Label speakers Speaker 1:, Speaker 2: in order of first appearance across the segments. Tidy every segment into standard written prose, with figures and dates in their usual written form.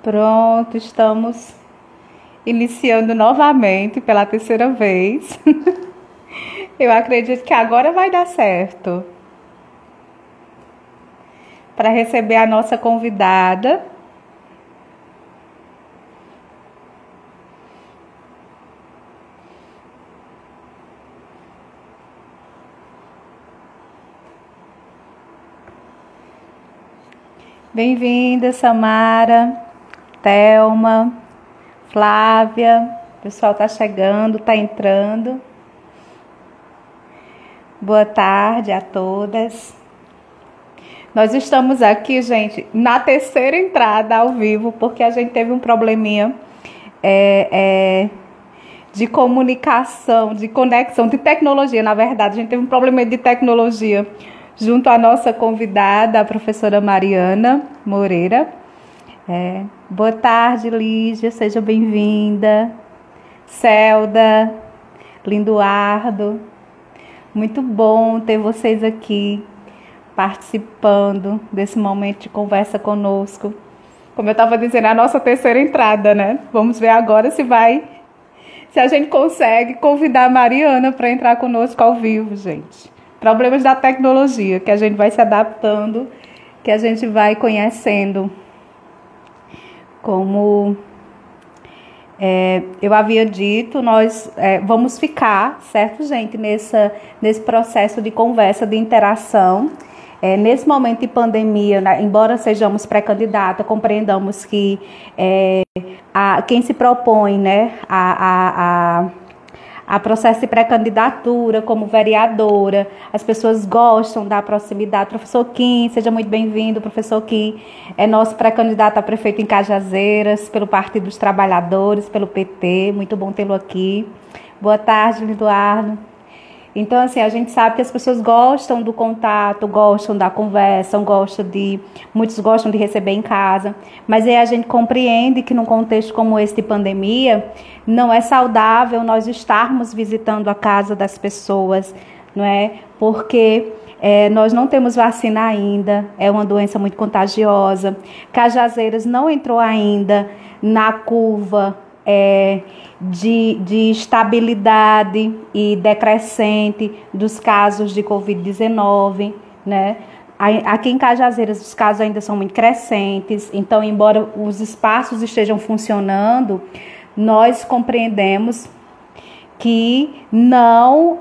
Speaker 1: Pronto, estamos iniciando novamente pela terceira vez. Eu acredito que agora vai dar certo. Para receber a nossa convidada. Bem-vinda, Samara, Thelma, Flávia. O pessoal está chegando, está entrando. Boa tarde a todas. Nós estamos aqui, gente, na terceira entrada ao vivo, porque a gente teve um probleminha de comunicação, de conexão, de tecnologia, na verdade. A gente teve um problema de tecnologia junto à nossa convidada, a professora Mariana Moreira. Boa tarde, Lígia, seja bem-vinda. Celda, Linduardo, muito bom ter vocês aqui participando desse momento de conversa conosco. Como eu estava dizendo, é a nossa terceira entrada, né? Vamos ver agora se a gente consegue convidar a Mariana para entrar conosco ao vivo, gente. Problemas da tecnologia, que a gente vai se adaptando, que a gente vai conhecendo. Como eu havia dito, nós vamos ficar, certo, gente, nesse processo de conversa, de interação. Nesse momento de pandemia, né, embora sejamos pré-candidata, compreendamos que quem se propõe, né, a processo de pré-candidatura como vereadora, as pessoas gostam da proximidade. Professor Kim, seja muito bem-vindo. Professor Kim é nosso pré-candidato a prefeito em Cajazeiras, pelo Partido dos Trabalhadores, pelo PT. Muito bom tê-lo aqui. Boa tarde, Eduardo. Então, assim, a gente sabe que as pessoas gostam do contato, gostam da conversa, muitos gostam de receber em casa, mas aí a gente compreende que num contexto como esse de pandemia, não é saudável nós estarmos visitando a casa das pessoas, não é? Porque nós não temos vacina ainda, é uma doença muito contagiosa. Cajazeiras não entrou ainda na curva de estabilidade e decrescente dos casos de Covid-19, né? Aqui em Cajazeiras os casos ainda são muito crescentes, então, embora os espaços estejam funcionando, nós compreendemos que não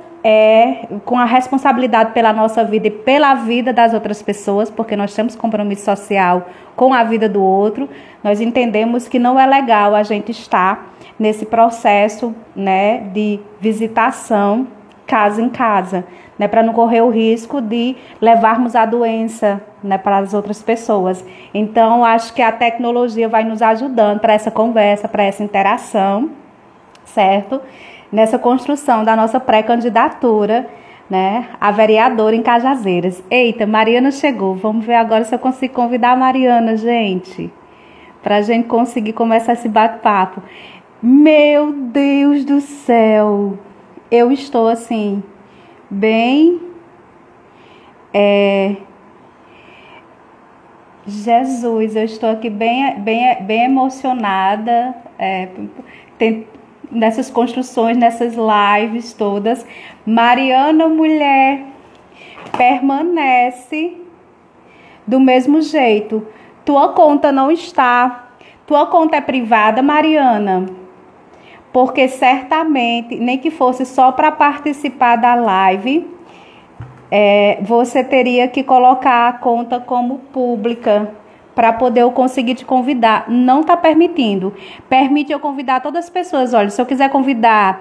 Speaker 1: com a responsabilidade pela nossa vida e pela vida das outras pessoas, porque nós temos compromisso social com a vida do outro, nós entendemos que não é legal a gente estar nesse processo, né, de visitação casa em casa, né, para não correr o risco de levarmos a doença, né, para as outras pessoas. Então, acho que a tecnologia vai nos ajudando para essa conversa, para essa interação, certo? Nessa construção da nossa pré-candidatura, né, a vereadora em Cajazeiras. Eita, Mariana chegou. Vamos ver agora se eu consigo convidar a Mariana, gente, para a gente conseguir começar esse bate-papo. Meu Deus do céu! Eu estou, assim, bem... Jesus, eu estou aqui bem emocionada, nessas construções, nessas lives todas. Mariana, mulher, permanece do mesmo jeito. Tua conta não está. Tua conta é privada, Mariana? Porque certamente, nem que fosse só para participar da live, você teria que colocar a conta como pública para poder eu conseguir te convidar. Não está permitindo. Permite eu convidar todas as pessoas. Olha, se eu quiser convidar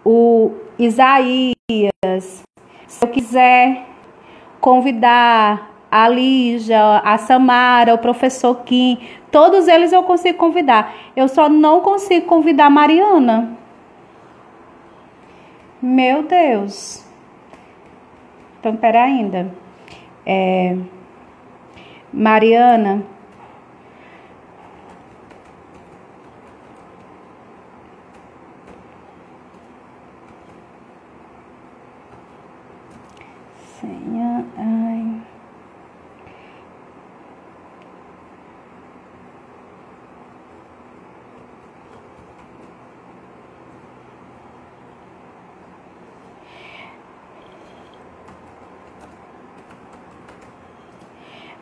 Speaker 1: o Isaías, se eu quiser convidar a Lígia, a Samara, o professor Kim, todos eles eu consigo convidar. Eu só não consigo convidar a Mariana. Meu Deus. Então, pera ainda. Mariana. Senha. Ai.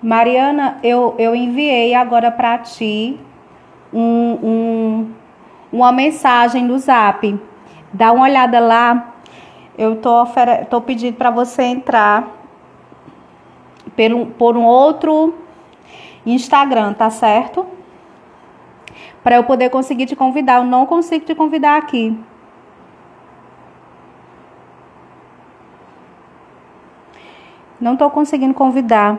Speaker 1: Mariana, eu enviei agora para ti uma mensagem no Zap. Dá uma olhada lá. Eu tô pedindo para você entrar por um outro Instagram, tá certo? Para eu poder conseguir te convidar. Eu não consigo te convidar aqui. Não tô conseguindo convidar.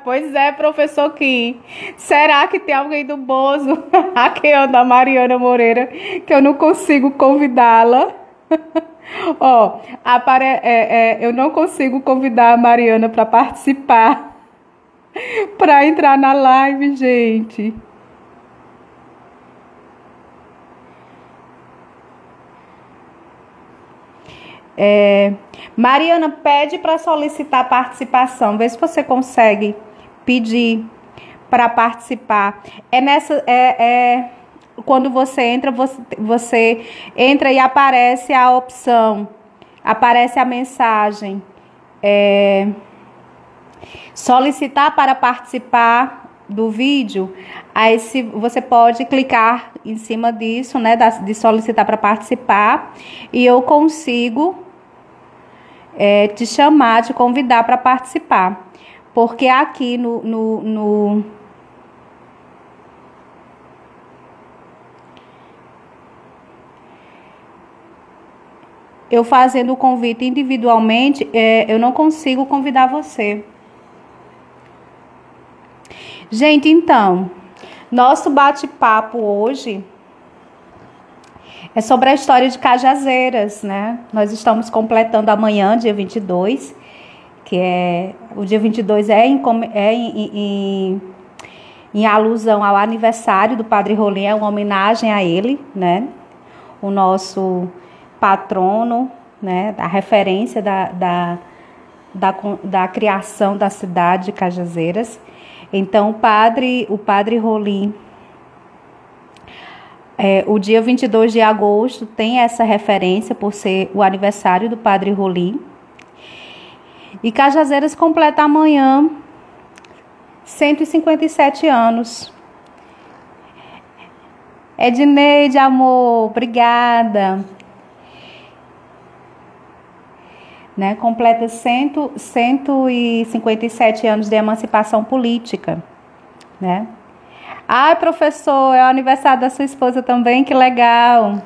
Speaker 1: Pois é, professor Kim. Será que tem alguém do Bozo? Aqui anda a Mariana Moreira, que eu não consigo convidá-la. Ó, eu não consigo convidar a Mariana para participar, para entrar na live, gente. Mariana, pede para solicitar participação. Vê se você consegue pedir para participar. Quando você entra, você entra e aparece a opção, aparece a mensagem. Solicitar para participar do vídeo. Aí você pode clicar em cima disso, né? De solicitar para participar. E eu consigo te chamar, te convidar para participar. Porque aqui eu fazendo o convite individualmente, eu não consigo convidar você. Gente, então, nosso bate-papo hoje é sobre a história de Cajazeiras, né? Nós estamos completando amanhã, dia 22, que o dia 22 em alusão ao aniversário do Padre Rolim, é uma homenagem a ele, né? O nosso patrono, né? A referência da criação da cidade de Cajazeiras. Então, o Padre Rolim, o dia 22 de agosto tem essa referência por ser o aniversário do Padre Rolim. E Cajazeiras completa amanhã 157 anos. Edneide, amor, obrigada. Né, completa 157 anos de emancipação política, né? Ai, professor, é o aniversário da sua esposa também, que legal.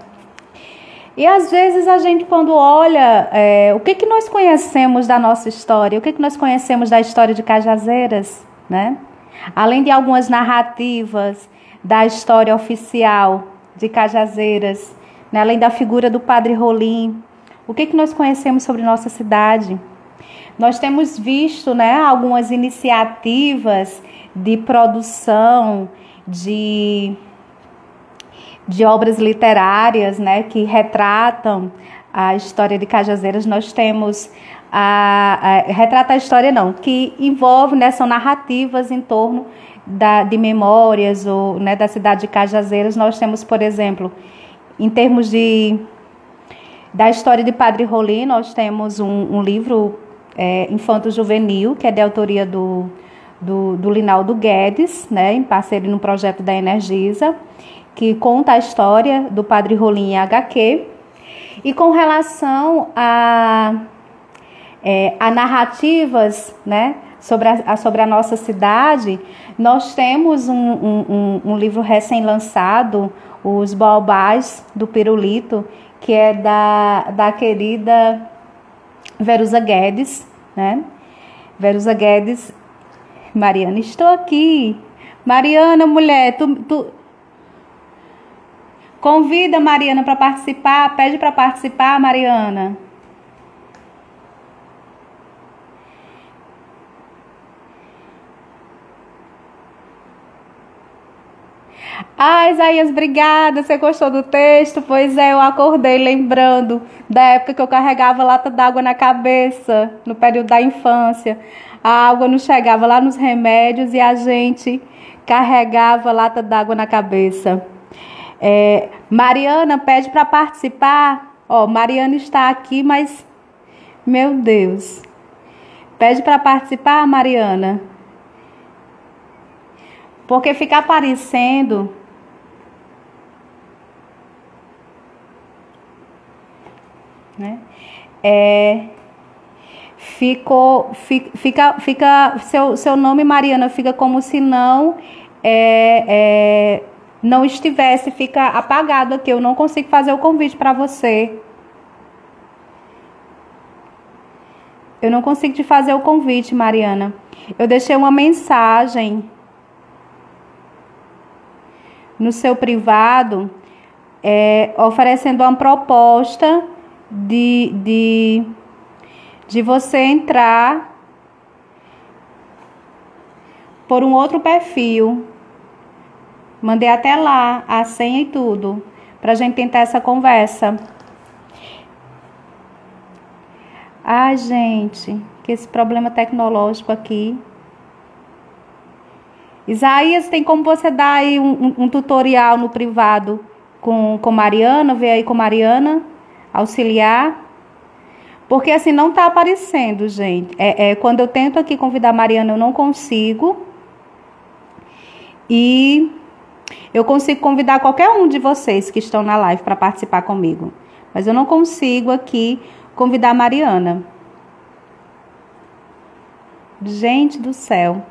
Speaker 1: E às vezes a gente, quando olha, o que nós conhecemos da nossa história, o que nós conhecemos da história de Cajazeiras, né? Além de algumas narrativas da história oficial de Cajazeiras, né? Além da figura do Padre Rolim, o que nós conhecemos sobre nossa cidade? Nós temos visto, né, algumas iniciativas de produção de obras literárias, né, que retratam a história de Cajazeiras. Nós temos retrata a história não, que envolve, né, são narrativas em torno de memórias ou, né, da cidade de Cajazeiras. Nós temos, por exemplo, em termos da história de Padre Rolim, nós temos um livro infanto-juvenil, que é de autoria do Linaldo Guedes, né, em parceria no projeto da Energisa, que conta a história do Padre Rolim em HQ. E com relação a narrativas, né, sobre a nossa cidade, nós temos um livro recém-lançado, Os Baobás do Pirulito, que é da querida Verusa Guedes, né? Verusa Guedes, Mariana, estou aqui. Mariana, mulher, tu convida a Mariana para participar, pede para participar, Mariana. Ah, Isaías, obrigada, você gostou do texto? Pois é, eu acordei lembrando da época que eu carregava lata d'água na cabeça, no período da infância. A água não chegava lá nos remédios e a gente carregava lata d'água na cabeça. Mariana pede para participar. Ó, Mariana está aqui, mas Meu Deus. Pede para participar, Mariana. Porque fica aparecendo, né? Fica seu nome, Mariana, fica como se não estivesse, fica apagado aqui. Eu não consigo fazer o convite para você. Eu não consigo te fazer o convite, Mariana. Eu deixei uma mensagem no seu privado, oferecendo uma proposta de você entrar por um outro perfil. Mandei até lá a senha e tudo, pra gente tentar essa conversa. Ai, gente, que esse problema tecnológico aqui. Isaías, tem como você dar aí um tutorial no privado com Mariana? Ver aí com Mariana, auxiliar. Porque assim, não tá aparecendo, gente. Quando eu tento aqui convidar a Mariana, eu não consigo. E eu consigo convidar qualquer um de vocês que estão na live para participar comigo. Mas eu não consigo aqui convidar a Mariana. Gente do céu.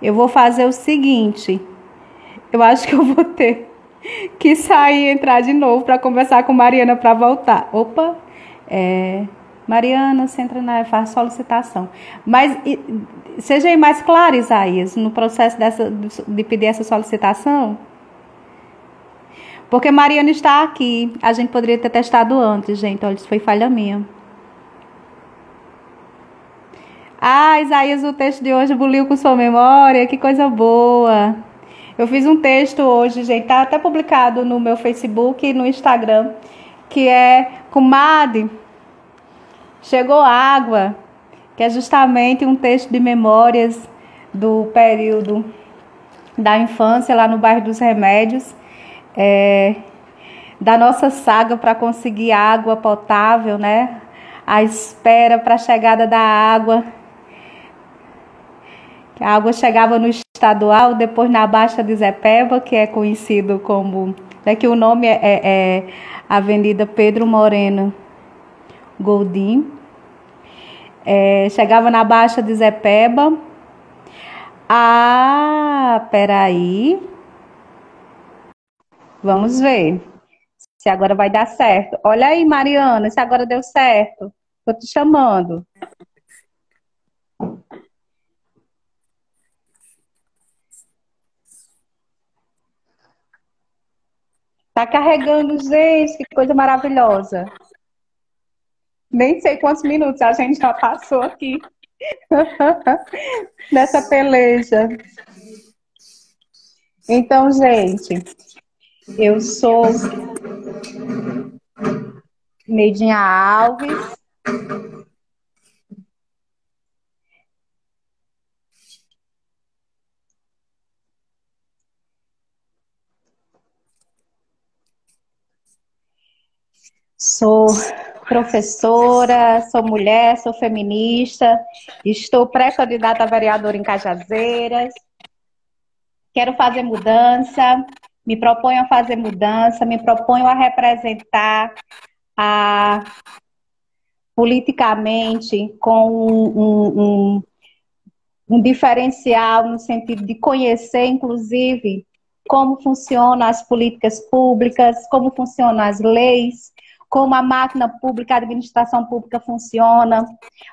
Speaker 1: Eu vou fazer o seguinte. Eu acho que eu vou ter que sair e entrar de novo para conversar com Mariana para voltar. Opa! Mariana, você entra faz solicitação. Mas seja aí mais clara, Isaías, no processo de pedir essa solicitação. Porque Mariana está aqui. A gente poderia ter testado antes, gente. Olha, isso foi falha minha. Ah, Isaías, o texto de hoje buliu com sua memória. Que coisa boa. Eu fiz um texto hoje, gente. Tá até publicado no meu Facebook e no Instagram. Que é Comadre, chegou água. Que é justamente um texto de memórias do período da infância lá no bairro dos Remédios. Da nossa saga para conseguir água potável, né? A espera para a chegada da água. A água chegava no estadual, depois na Baixa de Zepeba, que é conhecido como... que o nome é Avenida Pedro Moreno Goldim. Chegava na Baixa de Zepeba. Peraí. Vamos ver se agora vai dar certo. Olha aí, Mariana, se agora deu certo. Estou te chamando. Tá carregando, gente, que coisa maravilhosa. Nem sei quantos minutos a gente já passou aqui nessa peleja. Então, gente, eu sou Neidinha Alves. Sou professora, sou mulher, sou feminista, estou pré-candidata a vereadora em Cajazeiras. Quero fazer mudança, me proponho a fazer mudança, me proponho a representar politicamente com um diferencial no sentido de conhecer, inclusive, como funcionam as políticas públicas, como funcionam as leis, como a máquina pública, a administração pública funciona,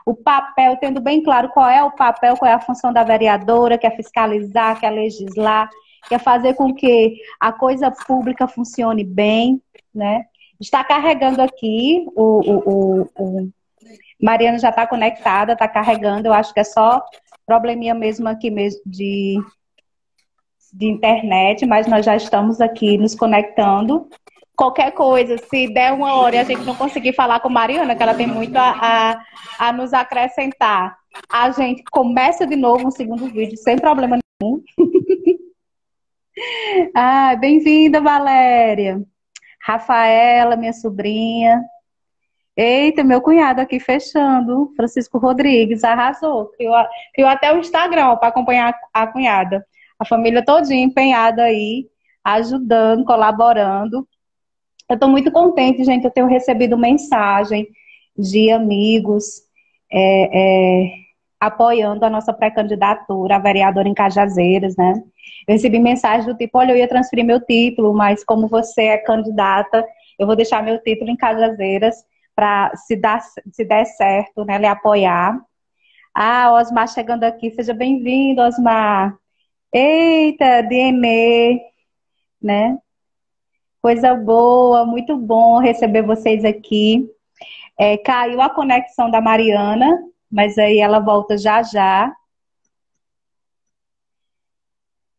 Speaker 1: o papel, tendo bem claro qual é o papel, qual é a função da vereadora, que é fiscalizar, que é legislar, que é fazer com que a coisa pública funcione bem, né? Está carregando aqui, Mariana já está conectada, está carregando, eu acho que é só probleminha mesmo aqui mesmo de internet, mas nós já estamos aqui nos conectando. Qualquer coisa, se der uma hora e a gente não conseguir falar com Mariana, que ela tem muito a nos acrescentar, a gente começa de novo um segundo vídeo, sem problema nenhum. Ah, bem-vinda, Valéria. Rafaela, minha sobrinha. Eita, meu cunhado aqui fechando. Francisco Rodrigues, arrasou. Criou até o Instagram para acompanhar a cunhada. A família todinha empenhada aí, ajudando, colaborando. Eu estou muito contente, gente. Eu tenho recebido mensagem de amigos é, é, apoiando a nossa pré-candidatura a vereadora em Cajazeiras, né? Eu recebi mensagem do tipo: olha, eu ia transferir meu título, mas como você é candidata, eu vou deixar meu título em Cajazeiras para, se der certo, né, lhe apoiar. Ah, Osmar chegando aqui, seja bem-vindo, Osmar. Eita, DNA, né? Coisa boa, muito bom receber vocês aqui. Caiu a conexão da Mariana, mas aí ela volta já já,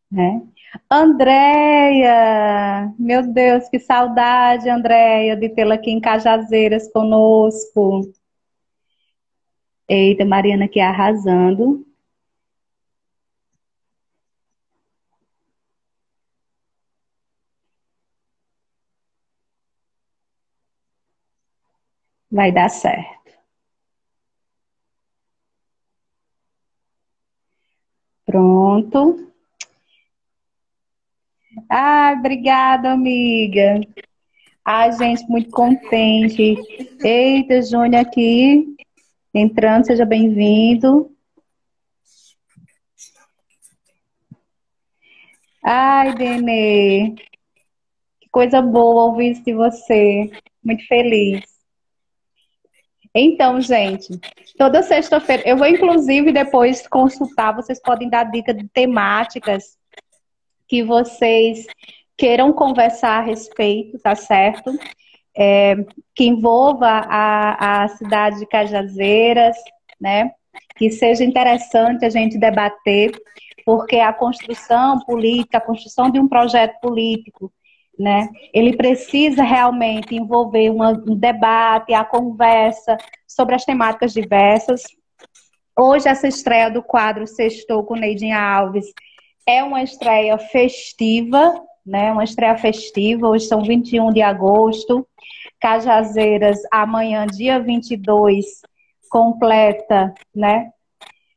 Speaker 1: né? Andréia, meu Deus, que saudade, Andréia, de tê-la aqui em Cajazeiras conosco. Eita, Mariana aqui arrasando. Vai dar certo. Pronto. Ai, obrigada, amiga. Ai, gente, muito contente. Eita, Júnior aqui, entrando, seja bem-vindo. Ai, Denê, que coisa boa ouvir isso de você. Muito feliz. Então, gente, toda sexta-feira, eu vou inclusive depois consultar, vocês podem dar dica de temáticas que vocês queiram conversar a respeito, tá certo? É, que envolva a cidade de Cajazeiras, né? Que seja interessante a gente debater, porque a construção política, a construção de um projeto político, né? Ele precisa realmente envolver um debate, a conversa sobre as temáticas diversas. Hoje, essa estreia do quadro Sextou com Neidinha Alves é uma estreia festiva, né? Uma estreia festiva. Hoje são 21 de agosto. Cajazeiras, amanhã, dia 22, completa, né?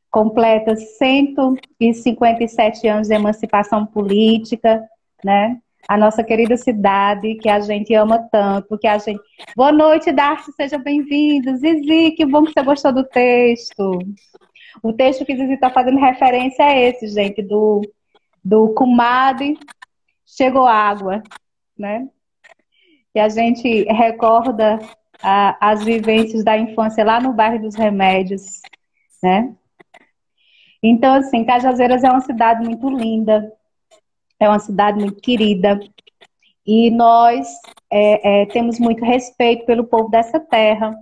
Speaker 1: Completa 157 anos de emancipação política, né? A nossa querida cidade, que a gente ama tanto, que a gente... Boa noite, Darcy, seja bem-vindo. Zizi, que bom que você gostou do texto. O texto que Zizi está fazendo referência é esse, gente, do Comadre Chegou Água, né? E a gente recorda as vivências da infância lá no bairro dos Remédios, né? Então, assim, Cajazeiras é uma cidade muito linda, é uma cidade muito querida, e nós temos muito respeito pelo povo dessa terra,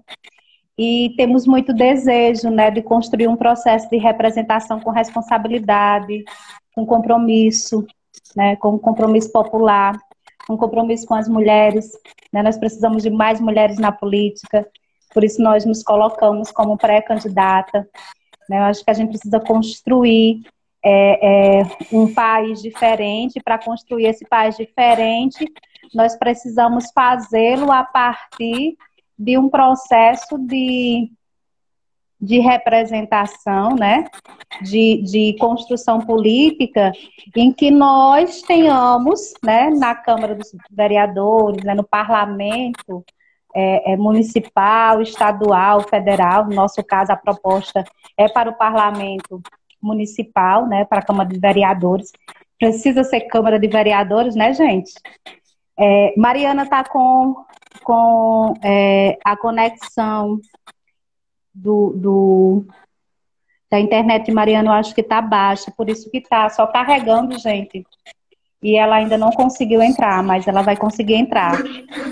Speaker 1: e temos muito desejo, né, de construir um processo de representação com responsabilidade, com compromisso, né, com compromisso popular, um compromisso com as mulheres, né? Nós precisamos de mais mulheres na política, por isso nós nos colocamos como pré-candidata, né? Eu acho que a gente precisa construir um país diferente. Para construir esse país diferente, nós precisamos fazê-lo a partir de um processo de representação, né? De construção política, em que nós tenhamos, né, na Câmara dos Vereadores, né, no parlamento municipal, estadual, federal, no nosso caso a proposta é para o parlamento municipal, né, para a Câmara de Vereadores, precisa ser Câmara de Vereadores, né, gente? Mariana está com a conexão do da internet de Mariana, eu acho que está baixa, por isso que está só carregando, gente. E ela ainda não conseguiu entrar, mas ela vai conseguir entrar,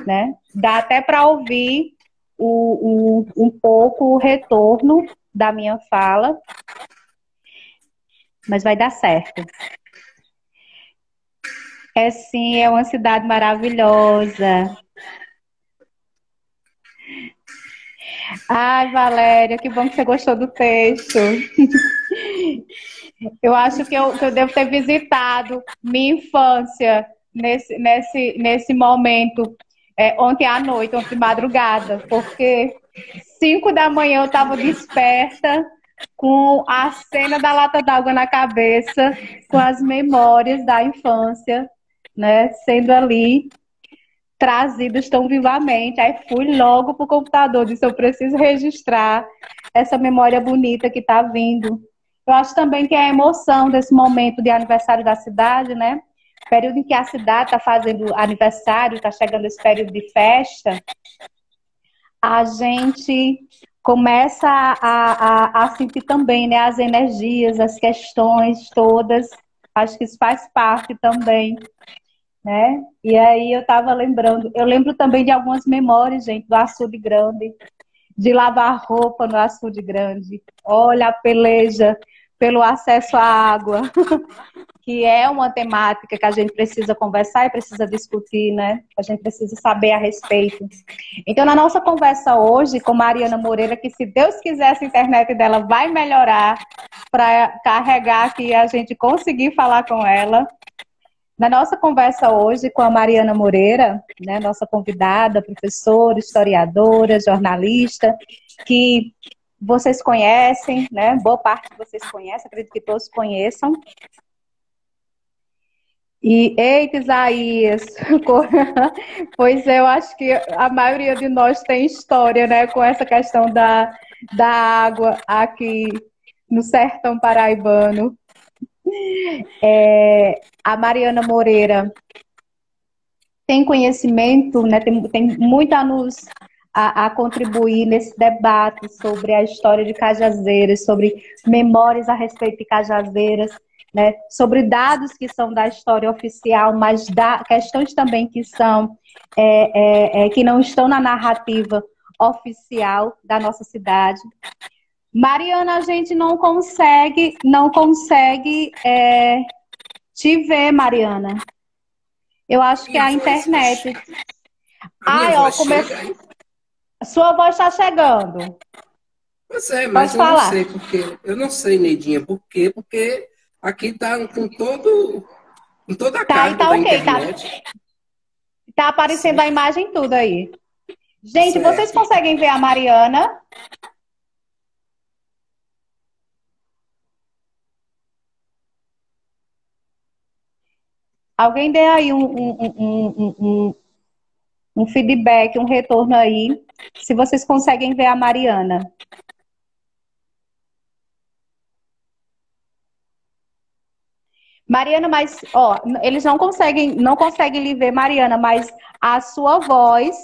Speaker 1: né? Dá até para ouvir um pouco o retorno da minha fala, mas vai dar certo. É sim, é uma cidade maravilhosa. Ai, Valéria, que bom que você gostou do texto. Eu acho que eu devo ter visitado minha infância nesse momento, ontem à noite, ontem de madrugada, porque 5 da manhã eu estava desperta com a cena da lata d'água na cabeça, com as memórias da infância, né, sendo ali trazidas tão vivamente. Aí fui logo pro computador, disse, eu preciso registrar essa memória bonita que está vindo. Eu acho também que é a emoção desse momento de aniversário da cidade, né? Período em que a cidade está fazendo aniversário, está chegando esse período de festa, a gente começa a sentir também, né, as energias, as questões todas. Acho que isso faz parte também, né? E aí eu estava lembrando, eu lembro também de algumas memórias, gente, do açude grande, de lavar roupa no açude grande. Olha a peleja pelo acesso à água, que é uma temática que a gente precisa conversar e precisa discutir, né? A gente precisa saber a respeito. Então, na nossa conversa hoje com Mariana Moreira, que se Deus quiser, essa internet dela vai melhorar para carregar aqui e a gente conseguir falar com ela. Na nossa conversa hoje com a Mariana Moreira, né, nossa convidada, professora, historiadora, jornalista, que vocês conhecem, né, boa parte de vocês conhecem, acredito que todos conheçam. E, eita, Isaías, pois eu acho que a maioria de nós tem história, né, com essa questão da água aqui no sertão paraibano. A Mariana Moreira tem conhecimento, né, tem muito a contribuir nesse debate sobre a história de Cajazeiras, sobre memórias a respeito de Cajazeiras, né, sobre dados que são da história oficial, mas questões também que são que não estão na narrativa oficial da nossa cidade. Mariana, a gente não consegue te ver, Mariana. Eu acho que é a internet. Ai, ó, sua voz está chegando.
Speaker 2: Pois é, mas
Speaker 1: Pode
Speaker 2: eu não
Speaker 1: falar.
Speaker 2: sei porque. Eu não sei, Neidinha, por quê? Porque aqui tá com toda a
Speaker 1: Tá, aí
Speaker 2: carga
Speaker 1: tá
Speaker 2: da
Speaker 1: ok,
Speaker 2: internet.
Speaker 1: tá aparecendo a
Speaker 2: Certo.
Speaker 1: imagem tudo aí. Gente, vocês
Speaker 2: Certo.
Speaker 1: conseguem ver a Mariana? Alguém dê aí um feedback, um retorno aí, se vocês conseguem ver a Mariana. Mariana, mas ó, eles não conseguem lhe ver, Mariana, mas a sua voz,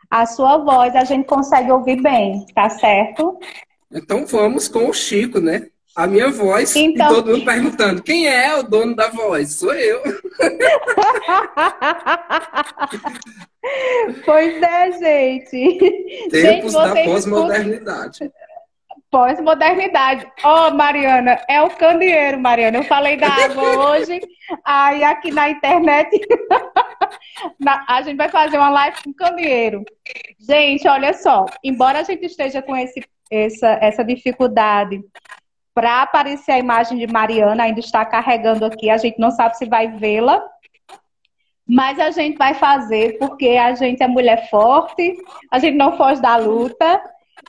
Speaker 1: a sua voz a gente consegue ouvir bem, tá certo?
Speaker 2: Então vamos com o Chico, né? A minha voz e
Speaker 1: Então,
Speaker 2: todo mundo perguntando: quem é o dono da voz? Sou eu.
Speaker 1: pois é, gente. Gente,
Speaker 2: Tempos da
Speaker 1: vocês escutam
Speaker 2: pós-modernidade.
Speaker 1: pós-modernidade. Ó, oh, Mariana, é o candeeiro, Mariana. Eu falei da água hoje, aí aqui na internet a gente vai fazer uma live com candeeiro. Gente, olha só, embora a gente esteja com essa dificuldade para aparecer a imagem de Mariana, ainda está carregando aqui, a gente não sabe se vai vê-la, mas a gente vai fazer porque a gente é mulher forte, a gente não foge da luta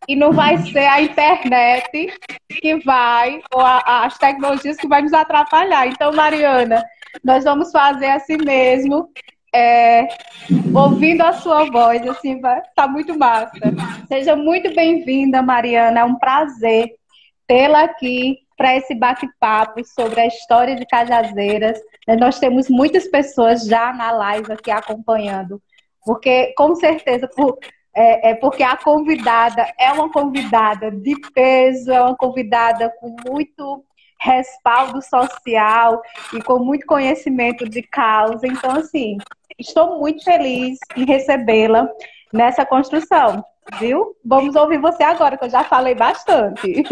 Speaker 1: e não vai ser a internet que vai, ou as tecnologias que vai nos atrapalhar. Então, Mariana, nós vamos fazer assim mesmo, ouvindo a sua voz, assim, tá muito massa. Seja muito bem-vinda, Mariana, é um prazer tê-la aqui para esse bate-papo sobre a história de Cajazeiras. Nós temos muitas pessoas já na live aqui acompanhando, porque, com certeza, porque a convidada é uma convidada de peso, é uma convidada com muito respaldo social e com muito conhecimento de causa. Então, assim, estou muito feliz em recebê-la nessa construção, viu? Vamos ouvir você agora, que eu já falei bastante.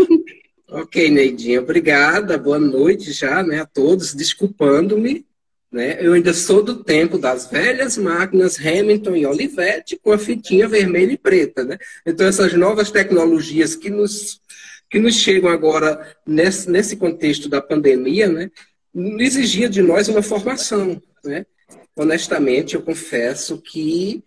Speaker 2: Ok, Neidinha, obrigada. Boa noite já, né, a todos. Desculpando-me, né? Eu ainda sou do tempo das velhas máquinas Hamilton e Olivetti com a fitinha vermelha e preta, né? Então, essas novas tecnologias que nos chegam agora nesse contexto da pandemia, né? Exigia de nós uma formação, né? Honestamente, eu confesso que,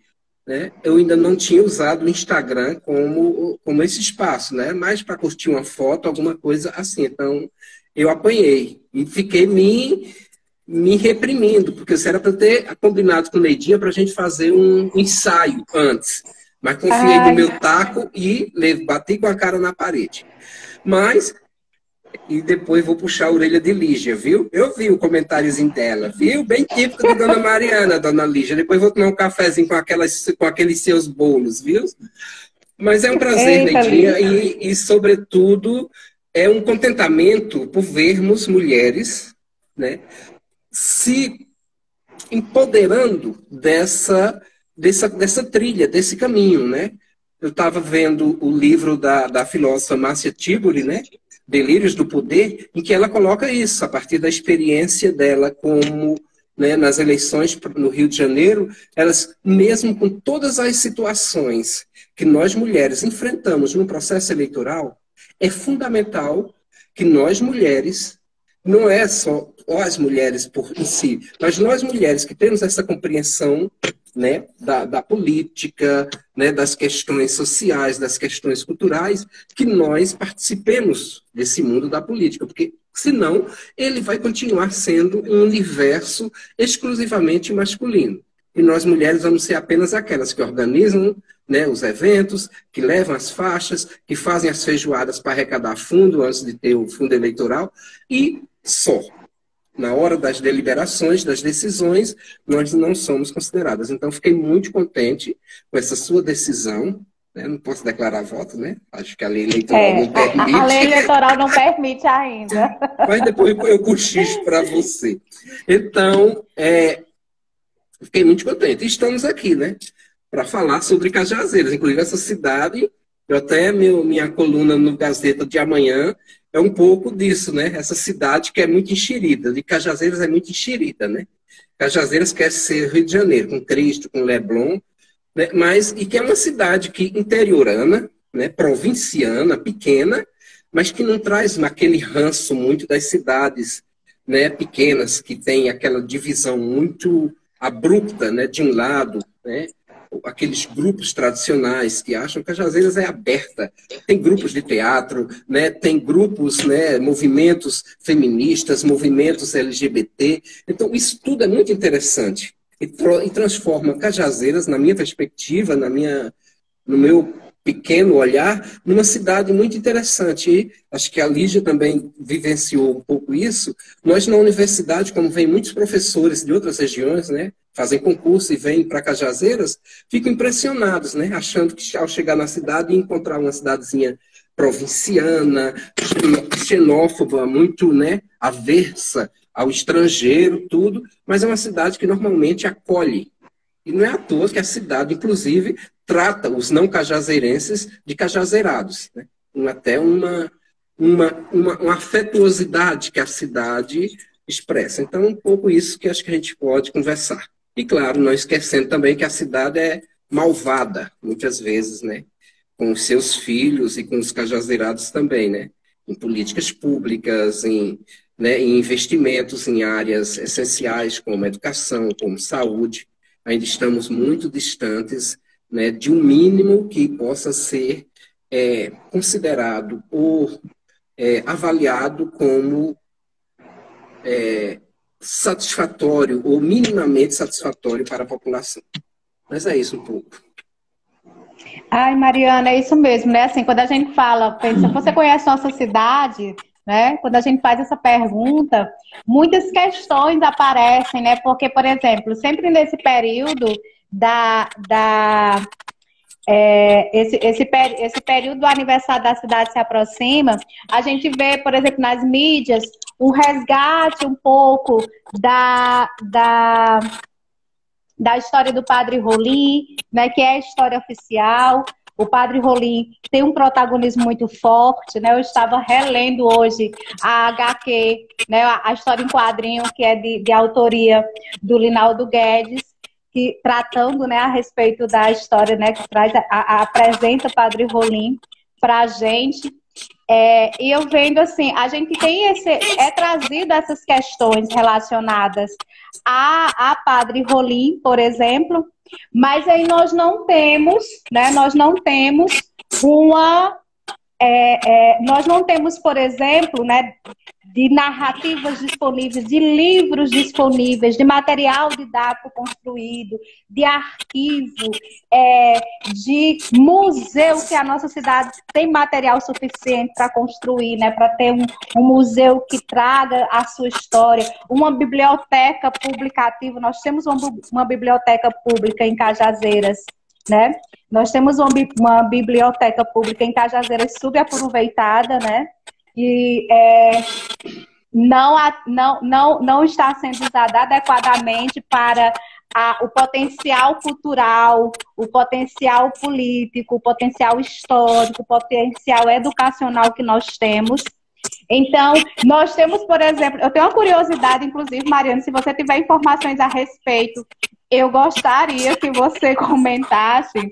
Speaker 2: né, eu ainda não tinha usado o Instagram como esse espaço, né? Mais para curtir uma foto, alguma coisa assim. Então, eu apanhei e fiquei me reprimindo, porque isso era para ter combinado com o Neidinha para a gente fazer um ensaio antes. Mas confiei no meu taco e bati com a cara na parede. Mas, e depois vou puxar a orelha de Lígia, viu? Eu vi o comentáriozinho dela, viu? Bem típico de Dona Mariana, Dona Lígia. Depois vou tomar um cafezinho com aqueles seus bolos, viu? Mas é um prazer, Neidinha, e, sobretudo, é um contentamento por vermos mulheres, né, se empoderando dessa trilha, desse caminho, né? Eu estava vendo o livro da filósofa Márcia Tiburi, né? Delírios do Poder, em que ela coloca isso, a partir da experiência dela como, né, nas eleições no Rio de Janeiro, elas, mesmo com todas as situações que nós mulheres enfrentamos no processo eleitoral, é fundamental que nós mulheres, não é só as mulheres em si, mas nós mulheres que temos essa compreensão, né, da política, né, das questões sociais, das questões culturais, que nós participemos desse mundo da política, porque senão ele vai continuar sendo um universo exclusivamente masculino. E nós mulheres vamos ser apenas aquelas que organizam, né, os eventos, que levam as faixas, que fazem as feijoadas para arrecadar fundo antes de ter o fundo eleitoral, e só. Na hora das deliberações, das decisões, nós não somos consideradas. Então, fiquei muito contente com essa sua decisão. Né? Não posso declarar voto, né? Acho que a lei eleitoral não permite.
Speaker 1: A lei eleitoral não permite ainda.
Speaker 2: Mas depois eu cochicho para você. Então, fiquei muito contente. Estamos aqui, né? Para falar sobre Cajazeiras. Inclusive, essa cidade, eu até minha coluna no Gazeta de amanhã é um pouco disso, né? Essa cidade que é muito enxerida. De Cajazeiras é muito enxerida, né? Cajazeiras quer ser Rio de Janeiro, com Cristo, com Leblon, né? E que é uma cidade que interiorana, né? Provinciana, pequena, mas que não traz aquele ranço muito das cidades, né, pequenas, que tem aquela divisão muito abrupta, né, de um lado, né? Aqueles grupos tradicionais que acham que a Cajazeiras é aberta. Tem grupos de teatro, né? Tem grupos, né, movimentos feministas, movimentos LGBT. Então, isso tudo é muito interessante. E transforma Cajazeiras, na minha perspectiva, no meu pequeno olhar, numa cidade muito interessante. E acho que a Lígia também vivenciou um pouco isso. Nós, na universidade, como vem muitos professores de outras regiões, né, fazem concurso e vêm para Cajazeiras, ficam impressionados, né, achando que ao chegar na cidade ia encontrar uma cidadezinha provinciana, xenófoba, muito, né, aversa ao estrangeiro, tudo, mas é uma cidade que normalmente acolhe. E não é à toa que a cidade, inclusive, trata os não cajazeirenses de cajazeirados, né? Até uma afetuosidade que a cidade expressa. Então, um pouco isso que acho que a gente pode conversar. E, claro, não esquecendo também que a cidade é malvada, muitas vezes, né? Com os seus filhos e com os cajazeirados também, né? Em políticas públicas, né, em investimentos em áreas essenciais como educação, como saúde. Ainda estamos muito distantes, né, de um mínimo que possa ser considerado ou avaliado como satisfatório ou minimamente satisfatório para a população. Mas é isso um pouco.
Speaker 1: Ai, Mariana, é isso mesmo, né? Assim, quando a gente fala, pensa, você conhece nossa cidade, né? Quando a gente faz essa pergunta, muitas questões aparecem, né? Porque, por exemplo, sempre nesse período esse período do aniversário da cidade se aproxima, a gente vê, por exemplo, nas mídias, um resgate um pouco da história do Padre Rolim, né, que é a história oficial. o Padre Rolim tem um protagonismo muito forte, né? Eu estava relendo hoje a HQ, né? A história em quadrinho, que é de autoria do Linaldo Guedes, que, tratando, né, a respeito da história, né, que traz, apresenta o Padre Rolim para a gente. E eu vendo assim, a gente tem trazido essas questões relacionadas a Padre Rolim, por exemplo, mas aí nós não temos, né? Nós não temos nós não temos, por exemplo, né, de narrativas disponíveis, de livros disponíveis, de material didático construído, de arquivo, de museu, que a nossa cidade tem material suficiente para construir, né, para ter um museu que traga a sua história, uma biblioteca publicativa. Nós temos uma biblioteca pública em Cajazeiras, né? Nós temos uma biblioteca pública em Cajazeiras subaproveitada, né? E não está sendo usada adequadamente para o potencial cultural, o potencial político, o potencial histórico, o potencial educacional que nós temos. Então, nós temos, por exemplo, eu tenho uma curiosidade, inclusive, Mariana, se você tiver informações a respeito, eu gostaria que você comentasse.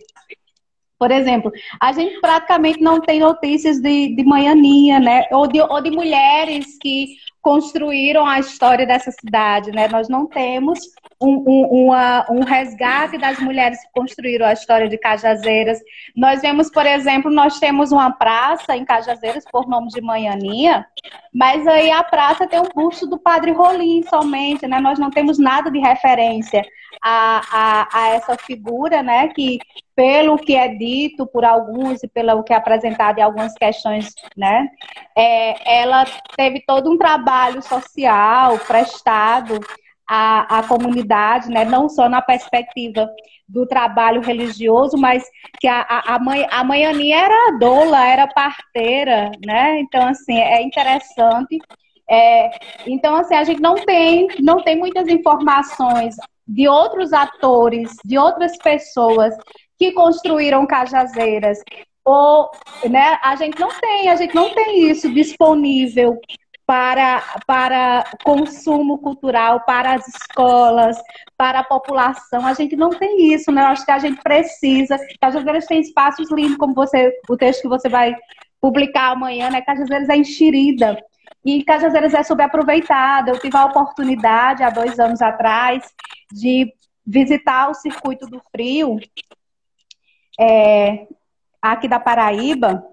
Speaker 1: Por exemplo, a gente praticamente não tem notícias de Maianinha, né? Ou de mulheres que construíram a história dessa cidade, né? Nós não temos um resgate das mulheres que construíram a história de Cajazeiras. Nós vemos, por exemplo, nós temos uma praça em Cajazeiras por nome de Maianinha, mas aí a praça tem um busto do Padre Rolim somente, né? Nós não temos nada de referência a essa figura, né? Que, pelo que é dito por alguns e pelo que é apresentado em algumas questões, né? Ela teve todo um trabalho social prestado à comunidade, né? Não só na perspectiva do trabalho religioso, mas que a Maianinha era doula, era parteira, né? Então, assim, é interessante. Então, assim, a gente não tem muitas informações de outros atores, de outras pessoas que construíram Cajazeiras. Ou, né, a gente não tem isso disponível para consumo cultural, para as escolas, para a população. A gente não tem isso, né? Eu acho que a gente precisa. Cajazeiras tem espaços lindos, como o texto que você vai publicar amanhã, né? Cajazeiras é enxerida. E Cajazeiras é subaproveitada. Eu tive a oportunidade, há 2 anos atrás, de visitar o Circuito do Frio, aqui da Paraíba,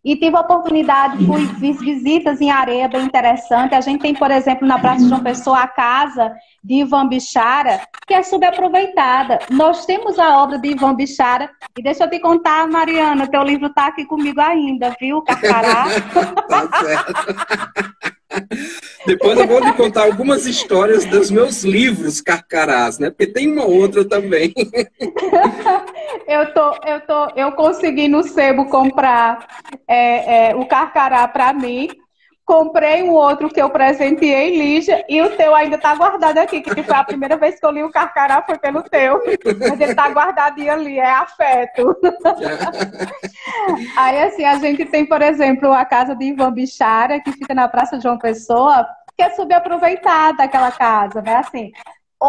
Speaker 1: e tive a oportunidade, fiz visitas em areia bem interessante. A gente tem, por exemplo, na Praça de João Pessoa, a casa de Ivan Bichara, que é subaproveitada. Nós temos a obra de Ivan Bichara, e deixa eu te contar, Mariana, teu livro está aqui comigo ainda, viu, Carcará?
Speaker 2: Tá certo. Depois eu vou lhe contar algumas histórias dos meus livros Carcarás, né? Porque tem uma outra também.
Speaker 1: Eu consegui no sebo comprar o Carcará para mim. Comprei um outro que eu presenteei, Lígia, e o teu ainda está guardado aqui, que foi a primeira vez que eu li o Carcará, foi pelo teu. Mas ele está guardadinho ali, é afeto. Aí, assim, a gente tem, por exemplo, a casa de Ivan Bichara, que fica na Praça de João Pessoa, que é subaproveitada aquela casa, né? Assim,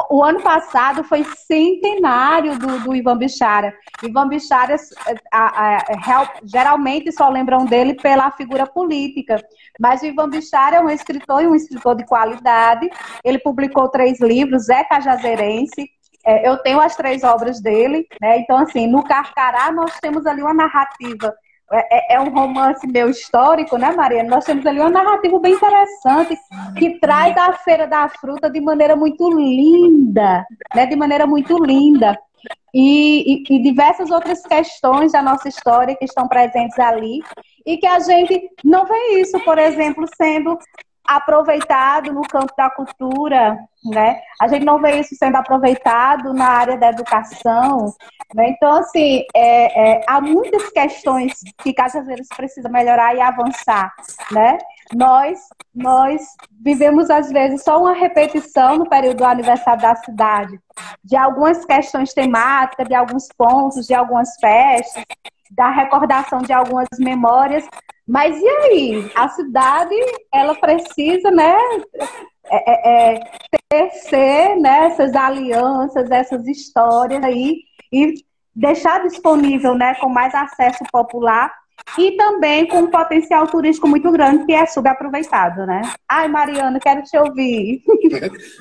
Speaker 1: o ano passado foi centenário do Ivan Bichara. Ivan Bichara, geralmente só lembram dele pela figura política. Mas o Ivan Bichara é um escritor e um escritor de qualidade. Ele publicou 3 livros, é cajazeirense. Eu tenho as 3 obras dele, né? Então, assim, no Carcará nós temos ali uma narrativa. É um romance meu histórico, né, Mariana? Nós temos ali uma narrativa bem interessante que traz a Feira da Fruta de maneira muito linda, né? De maneira muito linda. E diversas outras questões da nossa história que estão presentes ali e que a gente não vê isso, por exemplo, sendo aproveitado no campo da cultura, né? A gente não vê isso sendo aproveitado na área da educação, né? Então, assim, há muitas questões que Cajazeiras precisa melhorar e avançar, né? Nós, nós vivemos, às vezes, só uma repetição no período do aniversário da cidade, de algumas questões temáticas, de alguns pontos, de algumas festas, da recordação de algumas memórias. Mas e aí? A cidade, ela precisa, né, tecer, né, essas alianças, essas histórias aí, e deixar disponível, né, com mais acesso popular e também com um potencial turístico muito grande que é subaproveitado, né? Ai, Mariana, quero te ouvir.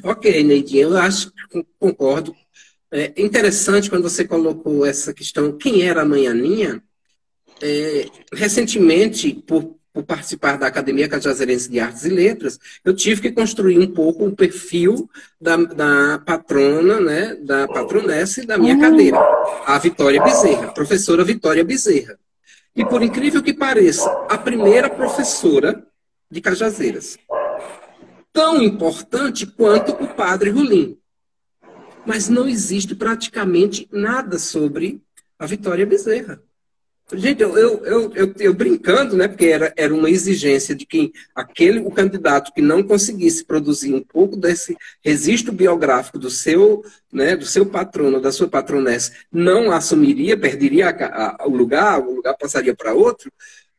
Speaker 2: Ok, Neidinha, eu acho que concordo. É interessante quando você colocou essa questão, quem era a Mãe Aninha? Recentemente, por participar da Academia Cajazeirense de Artes e Letras, eu tive que construir um pouco o perfil da patrona, né, da patronesse da minha cadeira, a Vitória Bezerra, professora Vitória Bezerra. E por incrível que pareça, a primeira professora de Cajazeiras. Tão importante quanto o padre Rolim. Mas não existe praticamente nada sobre a Vitória Bezerra. Gente, eu brincando, né, porque era uma exigência de que o candidato que não conseguisse produzir um pouco desse registro biográfico do seu, né, do seu patrono, da sua patronessa, não assumiria, perderia o lugar passaria para outro.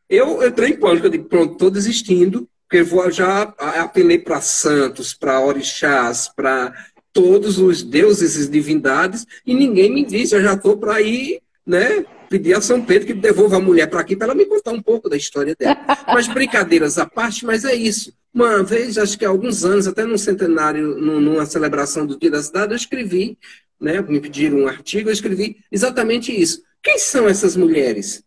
Speaker 2: Eu entrei em pânico, eu digo, pronto, estou desistindo, porque já apelei para santos, para orixás, para todos os deuses e divindades, e ninguém me disse, eu já estou para ir, né, pedir a São Pedro que devolva a mulher para aqui para ela me contar um pouco da história dela. Mas brincadeiras à parte, mas é isso. Uma vez, acho que há alguns anos, até num centenário, numa celebração do Dia da Cidade, eu escrevi, né, me pediram um artigo, eu escrevi exatamente isso. Quem são essas mulheres?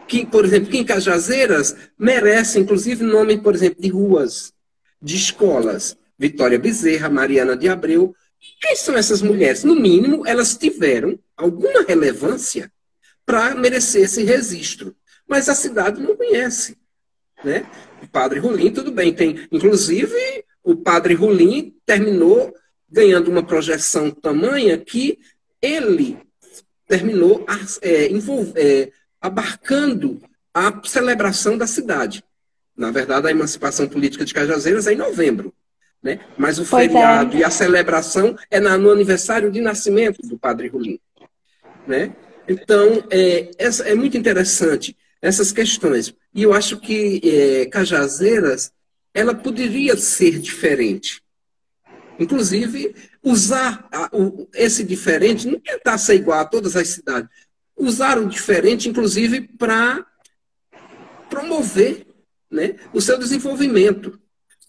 Speaker 2: Que, por exemplo, que em Cajazeiras merecem, inclusive, nome, por exemplo, de ruas, de escolas. Vitória Bezerra, Mariana de Abreu. Quem são essas mulheres? No mínimo, elas tiveram alguma relevância para merecer esse registro. Mas a cidade não conhece. Né? O padre Rolim, tudo bem, tem. Inclusive, o padre Rolim terminou ganhando uma projeção tamanha que ele terminou abarcando a celebração da cidade. Na verdade, a emancipação política de Cajazeiras é em novembro. Né? Mas o feriado e a celebração é no aniversário de nascimento do padre Rolim. Né? Então, é muito interessante essas questões. E eu acho que Cajazeiras, ela poderia ser diferente. Inclusive, usar esse diferente, não tentar ser igual a todas as cidades, usar o diferente, inclusive, para promover, né, o seu desenvolvimento.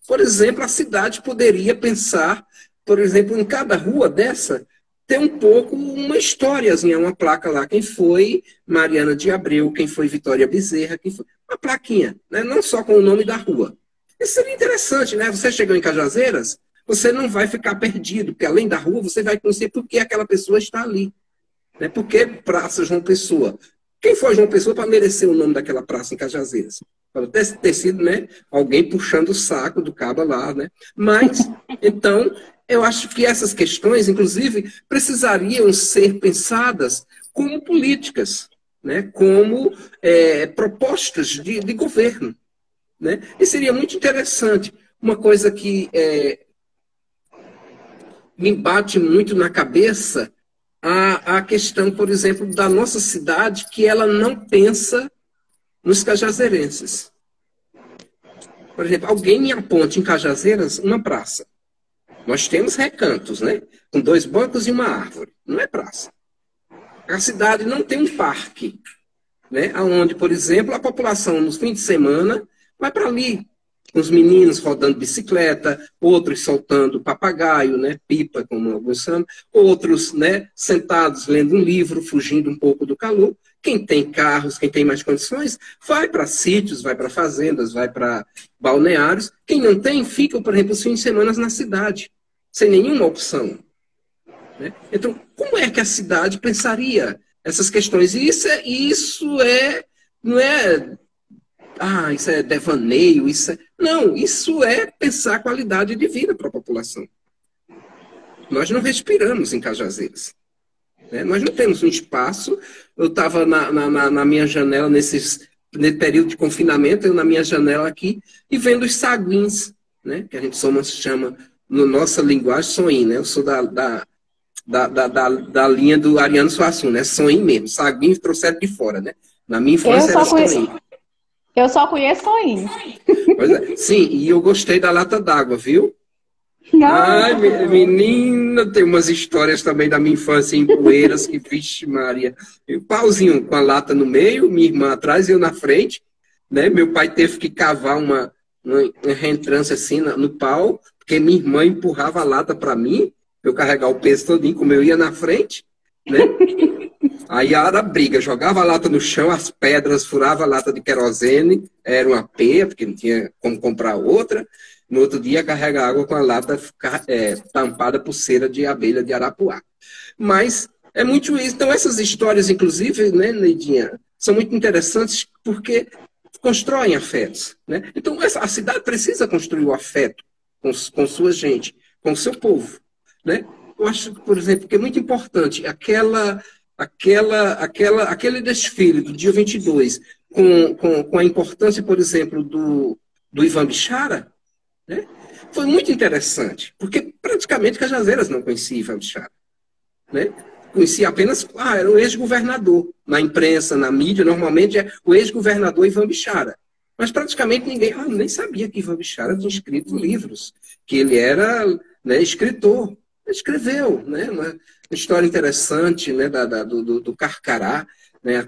Speaker 2: Por exemplo, a cidade poderia pensar, por exemplo, em cada rua dessa, ter um pouco uma historiazinha, uma placa lá. Quem foi Mariana de Abreu, quem foi Vitória Bezerra, quem foi... Uma plaquinha, né? Não só com o nome da rua. Isso seria interessante, né? Você chegou em Cajazeiras, você não vai ficar perdido, porque além da rua, você vai conhecer por que aquela pessoa está ali. Né? Por que Praça João Pessoa? Quem foi João Pessoa para merecer o nome daquela praça em Cajazeiras? Pode ter sido, né, alguém puxando o saco do cabo lá, né? Mas, então, eu acho que essas questões, inclusive, precisariam ser pensadas como políticas, né? Como propostas de governo. Né? E seria muito interessante. Uma coisa que me bate muito na cabeça, a questão, por exemplo, da nossa cidade, que ela não pensa nos cajazeirenses. Por exemplo, alguém me aponte em Cajazeiras uma praça. Nós temos recantos, né? Com 2 bancos e uma árvore. Não é praça. A cidade não tem um parque, né? Onde, por exemplo, a população, nos fins de semana, vai para ali. Os meninos rodando bicicleta, outros soltando papagaio, né? Pipa, como alguns chamam. Outros, né, sentados lendo um livro, fugindo um pouco do calor. Quem tem carros, quem tem mais condições, vai para sítios, vai para fazendas, vai para balneários. Quem não tem, fica, por exemplo, os fins de semana na cidade, sem nenhuma opção. Né? Então, como é que a cidade pensaria essas questões? E isso não é, isso é devaneio, não, isso é pensar a qualidade de vida para a população. Nós não respiramos em Cajazeiras. Nós não temos um espaço. Eu estava na minha janela nesses nesse período de confinamento, eu na minha janela aqui, e vendo os saguins, né? Que a gente chama, na nossa linguagem, soim, né? Eu sou da linha do Ariano Suassuna, né? Soim mesmo, saguim trouxeram de fora, né? Na minha infância era soim.
Speaker 1: Eu só conheço soim.
Speaker 2: Pois é. Sim, e eu gostei da lata d'água, viu? Ai, menina, tem umas histórias também da minha infância em Poeiras, que, vixe Maria, o pauzinho com a lata no meio, minha irmã atrás e eu na frente, né? Meu pai teve que cavar uma reentrância assim no pau, porque minha irmã empurrava a lata para mim, eu carregar o peso todinho, como eu ia na frente, né? Aí era briga, jogava a lata no chão, as pedras, furava a lata de querosene, era uma peia, porque não tinha como comprar outra. No outro dia, carrega água com a lata tampada por cera de abelha de Arapuá. Mas é muito isso. Então, essas histórias, inclusive, né, Neidinha, são muito interessantes porque constroem afetos. Né? Então, a cidade precisa construir o afeto com sua gente, com o seu povo. Né? Eu acho, por exemplo, que é muito importante aquele desfile do dia 22, com a importância, por exemplo, do Ivan Bichara, né? Foi muito interessante, porque praticamente Cajazeiras não conhecia Ivan Bichara, né? Conhecia apenas, era o ex-governador. Na imprensa, na mídia, normalmente é o ex-governador Ivan Bichara. Mas praticamente ninguém nem sabia que Ivan Bichara tinha escrito livros, que ele era, né, escritor. Ele escreveu, né, uma história interessante, né, do Carcará, né,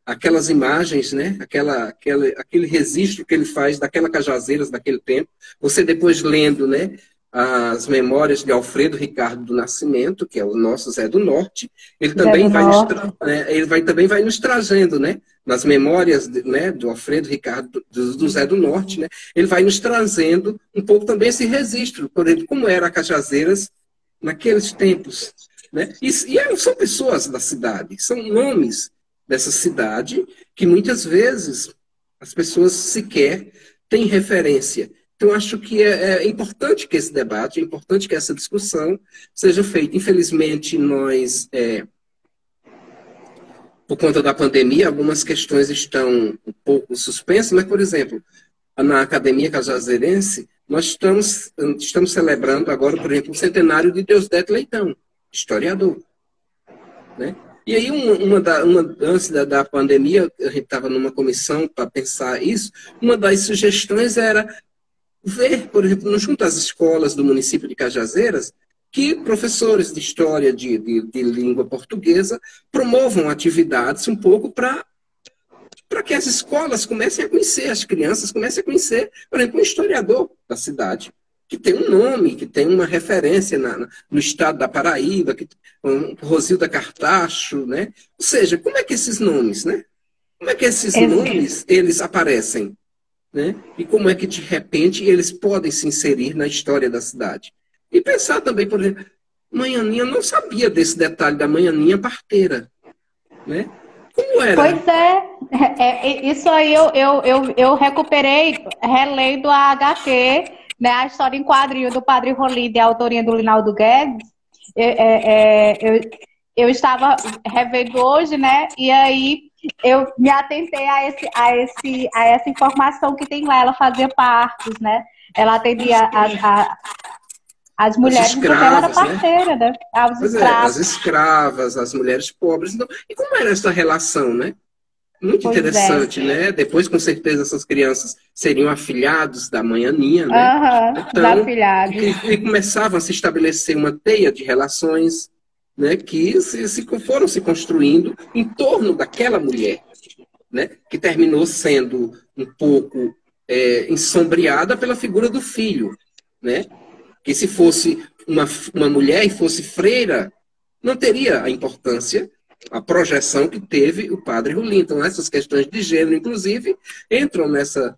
Speaker 2: aquelas imagens, né, aquele registro que ele faz daquela Cajazeiras daquele tempo. Você depois lendo, né, as memórias de Alfredo Ricardo do Nascimento, que é o nosso Zé do Norte, ele também também vai nos trazendo, né, nas memórias, né, do Alfredo Ricardo do Zé do Norte, né, ele vai nos trazendo um pouco também esse registro, por exemplo, como era a Cajazeiras naqueles tempos, né? São pessoas da cidade, são nomes dessa cidade que muitas vezes as pessoas sequer têm referência. Então, acho que é importante que esse debate, é importante que essa discussão seja feita. Infelizmente, nós, por conta da pandemia, algumas questões estão um pouco suspensas, mas, por exemplo, na Academia Cajazeirense, nós estamos celebrando agora, por exemplo, o centenário de Deusdedito Leitão, historiador. Né? E aí, antes da pandemia, a gente estava numa comissão para pensar isso, uma das sugestões era ver, por exemplo, junto às escolas do município de Cajazeiras, que professores de história de língua portuguesa promovam atividades um pouco para que as escolas comecem a conhecer, as crianças comecem a conhecer, por exemplo, um historiador da cidade, que tem um nome, que tem uma referência no estado da Paraíba, Rosilda Cartacho, né? Ou seja, como é que esses nomes, né? Como é que esses nomes, eles aparecem? Né? E como é que, de repente, eles podem se inserir na história da cidade? E pensar também, por exemplo, Manhaninha, não sabia desse detalhe da Manhaninha parteira, né? Como era?
Speaker 1: Pois isso aí eu recuperei relendo a HQ, né, a história em quadrinho do Padre Rolim, de autoria do Linaldo Guedes. Eu estava revendo hoje, né, e aí eu me atentei a essa informação que tem lá. Ela fazia partos, né, ela atendia as mulheres, porque ela era parteira, né?
Speaker 2: As escravas, as mulheres pobres. Então, e como era essa relação, né? Muito interessante, né? Depois, com certeza, essas crianças seriam afilhados da Manhaninha, né? Então, afilhados. E começavam a se estabelecer uma teia de relações, né? Que foram se construindo em torno daquela mulher, né? Que terminou sendo um pouco ensombreada pela figura do filho, né? Que se fosse uma mulher e fosse freira, não teria a importância, a projeção que teve o Padre Rolim. Então, essas questões de gênero, inclusive, entram nessa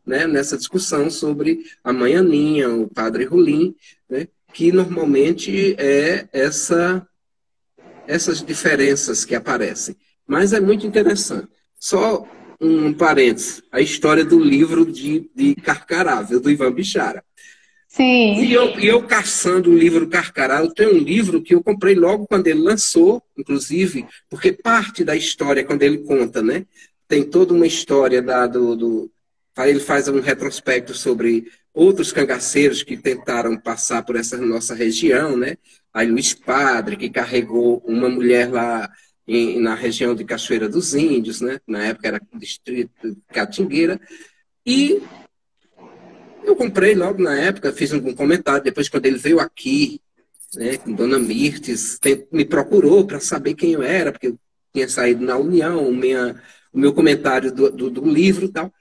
Speaker 2: discussão sobre a Manhaninha, o Padre Rolim, né, que normalmente é essas diferenças que aparecem. Mas é muito interessante. Só um parênteses, a história do livro de Carcará, do Ivan Bichara.
Speaker 1: Sim.
Speaker 2: E eu caçando o livro Carcará, eu tenho um livro que eu comprei logo quando ele lançou, inclusive, porque parte da história, quando ele conta, né? tem toda uma história ele faz um retrospecto sobre outros cangaceiros que tentaram passar por essa nossa região, né? Aí Luiz Padre, que carregou uma mulher lá na região de Cachoeira dos Índios, né? Na época era o distrito de Catingueira. E eu comprei logo na época, fiz um comentário. Depois, quando ele veio aqui, né, com Dona Mirtes, me procurou para saber quem eu era, porque eu tinha saído na União, o meu comentário do livro e tal.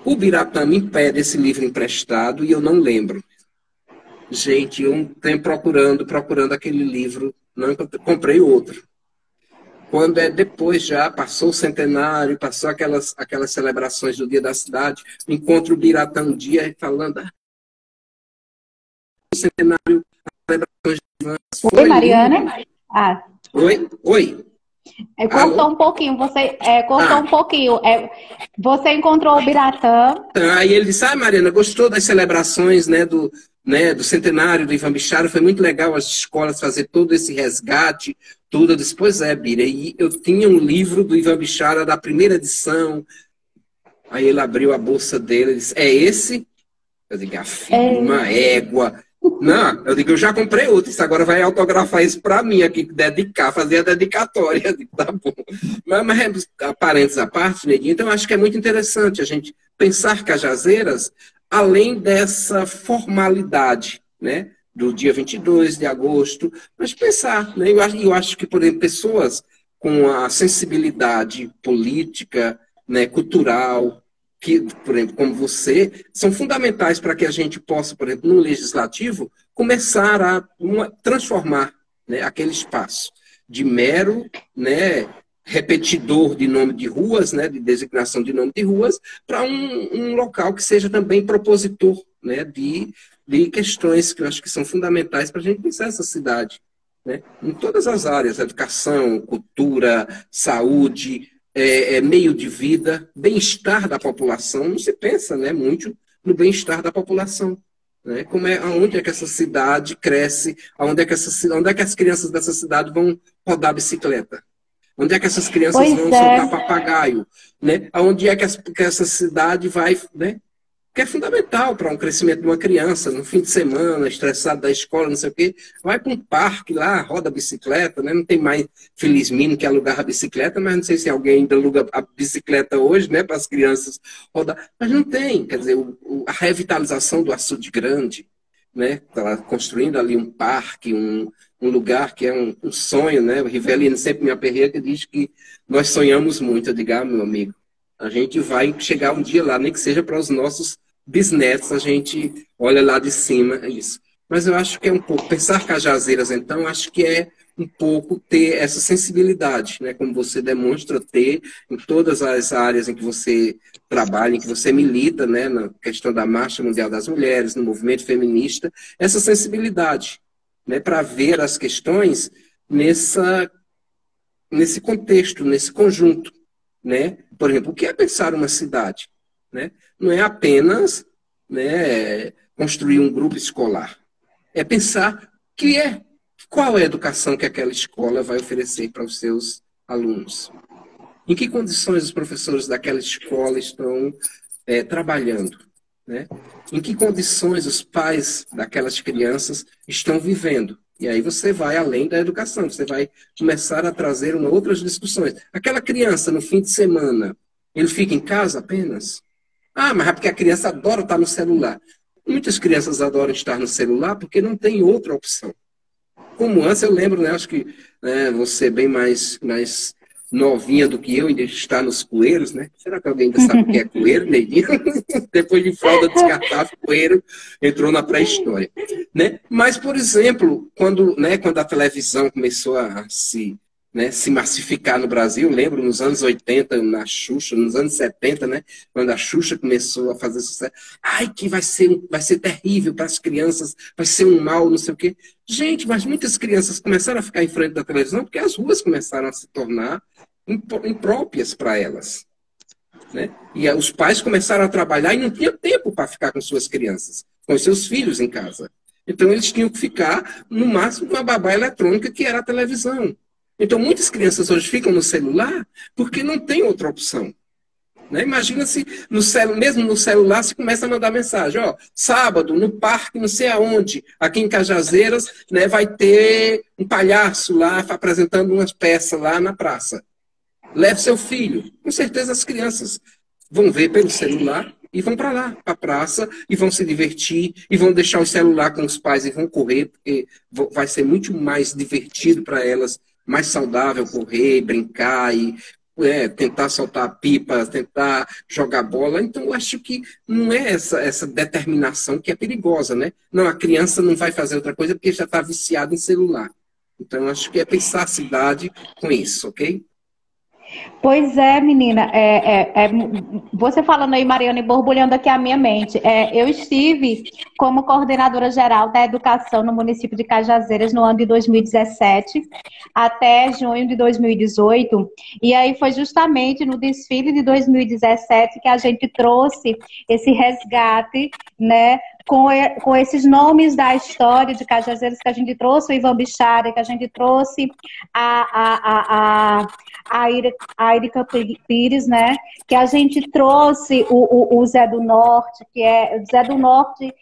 Speaker 2: O Biratã me pede esse livro emprestado e eu não lembro. Gente, eu tenho procurando aquele livro, não comprei outro. Quando depois já passou o centenário, passou aquelas celebrações do Dia da Cidade, encontro o Biratã um dia falando o centenário, as celebrações de
Speaker 1: Oi, Mariana? Ah.
Speaker 2: Oi.
Speaker 1: Cortou um pouquinho, cortou um pouquinho. Você encontrou o Biratã.
Speaker 2: Aí ele disse, Mariana, gostou das celebrações, né, do centenário do Ivan Bichara, foi muito legal as escolas fazer todo esse resgate, tudo. Eu disse, pois é, Bira, e eu tinha um livro do Ivan Bichara da primeira edição. Aí ele abriu a bolsa dele e disse, é esse? Eu digo, filho, uma égua. Não, eu digo, eu já comprei outro, isso agora vai autografar isso para mim aqui, fazer a dedicatória. Eu digo, tá bom. Mas parênteses à parte, Neguinho, então eu acho que é muito interessante a gente pensar Cajazeiras além dessa formalidade, né, do dia 22 de agosto, mas pensar, né, eu acho que, por exemplo, pessoas com a sensibilidade política, né, cultural, que, por exemplo, como você, são fundamentais para que a gente possa, por exemplo, no legislativo, começar a transformar, né, aquele espaço de mero, né, repetidor de nome de ruas, né, de designação de nome de ruas, para um local que seja também propositor, né, de questões que eu acho que são fundamentais para a gente pensar essa cidade, né, em todas as áreas, educação, cultura, saúde, meio de vida, bem-estar da população. Não se pensa, né, muito no bem-estar da população. Né? Aonde é que essa cidade cresce, onde é que as crianças dessa cidade vão rodar bicicleta? Onde é que essas crianças vão soltar papagaio? Né? Aonde é que essa cidade vai... Né? Que é fundamental para um crescimento de uma criança, no fim de semana, estressado da escola, não sei o quê, vai para um parque lá, roda a bicicleta, né? Não tem mais Felizmino que alugar a bicicleta, mas não sei se alguém ainda aluga a bicicleta hoje, né, para as crianças rodar. Mas não tem, quer dizer, a revitalização do Açude Grande, né? Tá construindo ali um parque, um lugar que é um sonho, né? O Rivelino sempre me aperreia que diz que nós sonhamos muito. Eu digo, meu amigo, a gente vai chegar um dia lá, nem que seja para os nossos bisnetos, a gente olha lá de cima, é isso. Mas eu acho que é um pouco, pensar Cajazeiras, então, acho que é um pouco ter essa sensibilidade, né? Como você demonstra ter em todas as áreas em que você trabalha, em que você milita, né? Na questão da Marcha Mundial das Mulheres, no movimento feminista, essa sensibilidade, né? Para ver as questões nesse contexto, nesse conjunto, né? Por exemplo, o que é pensar uma cidade? Né? Não é apenas, né, construir um grupo escolar. É pensar qual é a educação que aquela escola vai oferecer para os seus alunos. Em que condições os professores daquela escola estão trabalhando? Né? Em que condições os pais daquelas crianças estão vivendo? E aí você vai além da educação, você vai começar a trazer outras discussões. Aquela criança, no fim de semana, ele fica em casa apenas? Mas é porque a criança adora estar no celular. Muitas crianças adoram estar no celular porque não tem outra opção. Como antes, eu lembro, né, acho que você é bem mais novinha do que eu, ainda está nos coeiros, né? Será que alguém ainda sabe o que é coeiro, Neidinho? Depois de fralda descartável, coeiro entrou na pré-história. Né? Mas, por exemplo, quando a televisão começou a se massificar no Brasil, lembro nos anos 80, na Xuxa, nos anos 70, né? Quando a Xuxa começou a fazer sucesso. Que vai ser terrível para as crianças, vai ser um mal, não sei o quê. Gente, mas muitas crianças começaram a ficar em frente da televisão porque as ruas começaram a se tornar impróprias para elas. Né? E os pais começaram a trabalhar e não tinha tempo para ficar com suas crianças, com os seus filhos em casa. Então eles tinham que ficar, no máximo, com a babá eletrônica, que era a televisão. Então, muitas crianças hoje ficam no celular porque não tem outra opção. Né? Imagina se, mesmo no celular, se começa a mandar mensagem. Ó, sábado, no parque, não sei aonde, aqui em Cajazeiras, né, vai ter um palhaço lá apresentando umas peças lá na praça. Leve seu filho. Com certeza as crianças vão ver pelo celular e vão para lá, para a praça, e vão se divertir, e vão deixar o celular com os pais e vão correr, porque vai ser muito mais divertido para elas, mais saudável correr, brincar e tentar soltar pipas, tentar jogar bola. Então, eu acho que não é essa determinação que é perigosa, né? Não, a criança não vai fazer outra coisa porque já está viciada em celular. Então, eu acho que é pensar a cidade com isso, ok?
Speaker 1: Pois é, menina, você falando aí, Mariana, e borbulhando aqui a minha mente. Eu estive como coordenadora geral da educação no município de Cajazeiras no ano de 2017 até junho de 2018, e aí foi justamente no desfile de 2017 que a gente trouxe esse resgate, né, com esses nomes da história de Cajazeiras, que a gente trouxe o Ivan Bichara, que a gente trouxe a Erika Pires, né? Que a gente trouxe o Zé do Norte, que é Zé do Norte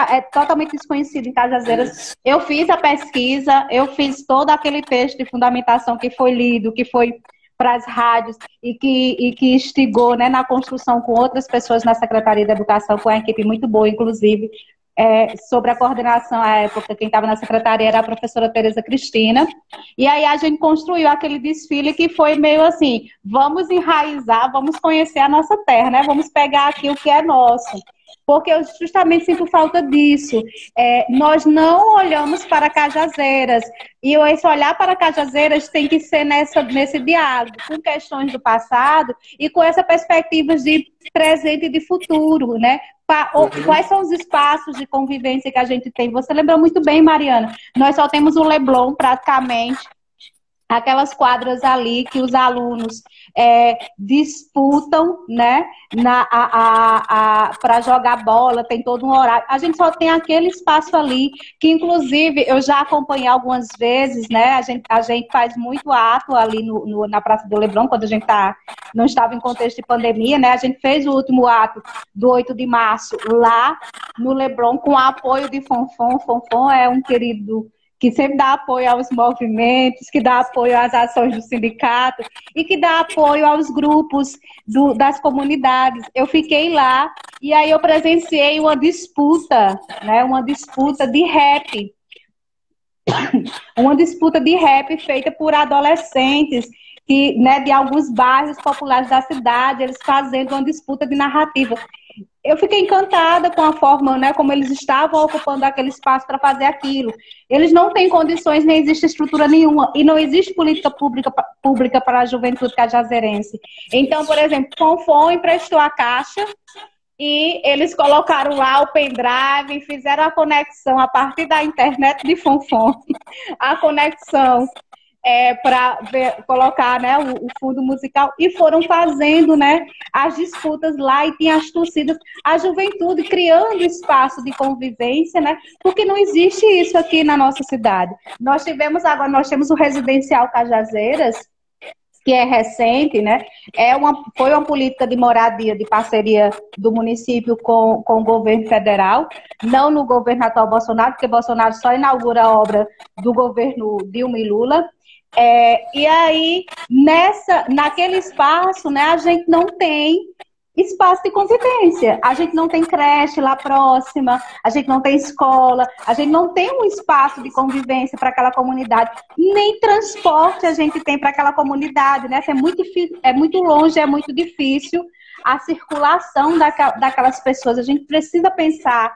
Speaker 1: é totalmente desconhecido em Cajazeiras. Eu fiz a pesquisa, eu fiz todo aquele texto de fundamentação que foi lido, que foi para as rádios e que instigou, né, na construção com outras pessoas na Secretaria da Educação, com a equipe muito boa, inclusive, sobre a coordenação à época, quem estava na secretaria era a professora Tereza Cristina, e aí a gente construiu aquele desfile que foi meio assim, vamos enraizar, vamos conhecer a nossa terra, né? Vamos pegar aqui o que é nosso. Porque eu justamente sinto falta disso. Nós não olhamos para Cajazeiras. E esse olhar para Cajazeiras tem que ser nesse diálogo, com questões do passado e com essa perspectiva de presente e de futuro, né? Quais são os espaços de convivência que a gente tem? Você lembra muito bem, Mariana. Nós só temos o Leblon, praticamente, aquelas quadras ali que os alunos disputam, né, para jogar bola, tem todo um horário. A gente só tem aquele espaço ali, que inclusive eu já acompanhei algumas vezes, né, a gente faz muito ato ali na Praça do Leblon, quando a gente não estava em contexto de pandemia, né, a gente fez o último ato do 8 de março lá no Leblon, com o apoio de Fonfon. Fonfon é um querido que sempre dá apoio aos movimentos, que dá apoio às ações do sindicato e que dá apoio aos grupos das comunidades. Eu fiquei lá e aí eu presenciei uma disputa, né, uma disputa de rap. Uma disputa de rap feita por adolescentes né, de alguns bairros populares da cidade, eles fazendo uma disputa de narrativa. Eu fiquei encantada com a forma, né, como eles estavam ocupando aquele espaço para fazer aquilo. Eles não têm condições, nem existe estrutura nenhuma, e não existe política pública para a juventude cajazeirense. Então, por exemplo, Fonfon emprestou a caixa e eles colocaram lá o pendrive e fizeram a conexão a partir da internet de Fonfon. A conexão para colocar, né, o fundo musical, e foram fazendo, né, as disputas lá, e tinha as torcidas, a juventude criando espaço de convivência, né, porque não existe isso aqui na nossa cidade. Nós temos o Residencial Cajazeiras, que é recente, né, foi uma política de moradia de parceria do município com o governo federal, não no governo atual Bolsonaro, porque Bolsonaro só inaugura a obra do governo Dilma e Lula. E aí, naquele espaço, né, a gente não tem espaço de convivência. A gente não tem creche lá próxima, a gente não tem escola, a gente não tem um espaço de convivência para aquela comunidade, nem transporte a gente tem para aquela comunidade, né? É muito difícil, é muito longe, é muito difícil a circulação daquelas pessoas. A gente precisa pensar